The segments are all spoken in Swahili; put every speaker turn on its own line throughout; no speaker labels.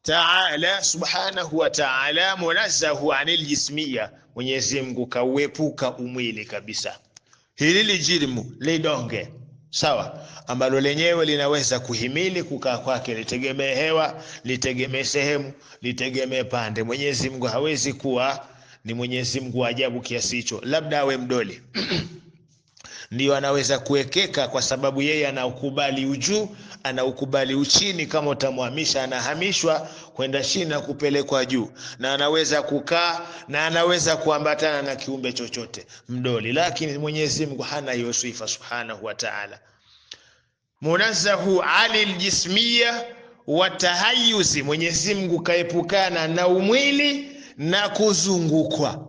ta'ala subhanahu wa ta'ala munazzahu anil jismiyya, Mwenyezi Mungu kauepuka umwili kabisa. Hili lijilmu lidonge sawa, ambalo lenyewe linaweza kuhimili kukaa kwake, litegemee hewa, litegemee sehemu, litegemee pande. Mwenyezi Mungu hawezi kuwa ni Mwenyezi Mungu ajabu kiasi hicho, labda awe mdoli ndio anaweza kuwekeka, kwa sababu yeye anaukubali ujuu, anaukubali uchini. Kama utamhamisha, anahamishwa kwenda chini na kupelekwa juu, na anaweza kukaa na anaweza kuambatana na kiumbe chochote mdoli. Lakini Mwenyezi Mungu hana hiyo sifa subhanahu wa ta'ala. Munazzahu anil jismiyya wa tahayyuzi, Mwenyezi Mungu kaepukana na umwili na kuzungukwa.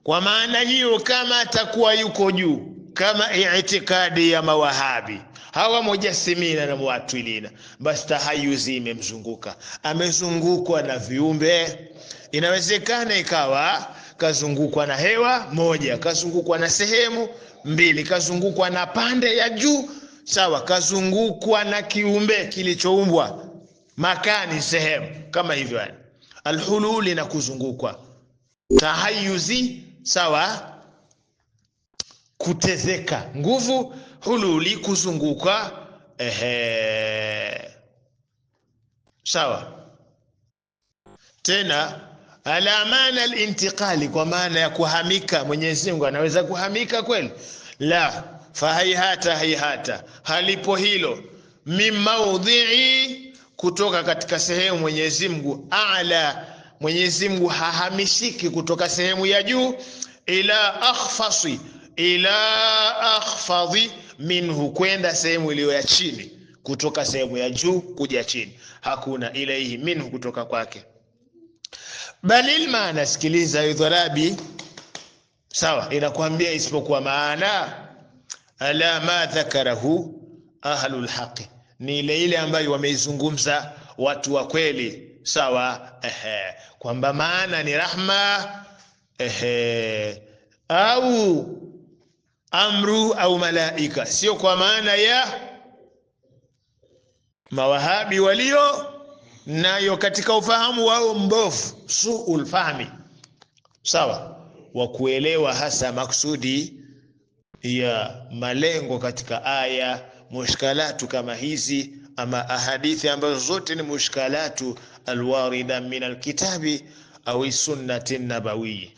Kwa maana hiyo, kama atakuwa yuko juu kama itikadi ya mawahabi hawa mujassimina na muatwilina, basi tahayyuzi imemzunguka, amezungukwa na viumbe. Inawezekana ikawa kazungukwa na hewa moja, kazungukwa na sehemu mbili, kazungukwa na pande ya juu sawa, kazungukwa na kiumbe kilichoumbwa makani sehemu kama hivyo. Yani alhululi na kuzungukwa, tahayyuzi sawa, kutezeka nguvu, hululi kuzunguka sawa. Tena ala maana al-intiqali, kwa maana ya kuhamika. Mwenyezi Mungu anaweza kuhamika kweli? La, fahayhata hayhata, halipo hilo. Mimaudhi'i, kutoka katika sehemu Mwenyezi Mungu a'la, Mwenyezi Mungu hahamishiki kutoka sehemu ya juu ila akhfasi, ila akhfadhi minhu, kwenda sehemu iliyo ya chini, kutoka sehemu ya juu kuja chini. Hakuna ilaihi minhu, kutoka kwake. Balil maana, sikiliza idharabi sawa, inakwambia isipokuwa maana. Ala ma dhakarahu ahlul haqi, ni ile ambayo wameizungumza watu wa kweli sawa. Kwamba maana ni rahma au amru au malaika, sio kwa maana ya mawahabi walio nayo katika ufahamu wao mbovu, suul fahmi sawa, wa kuelewa hasa maksudi ya malengo katika aya, mushkalatu kama hizi, ama ahadithi ambazo zote ni mushkalatu alwarida min alkitabi au sunnati nabawiyyi.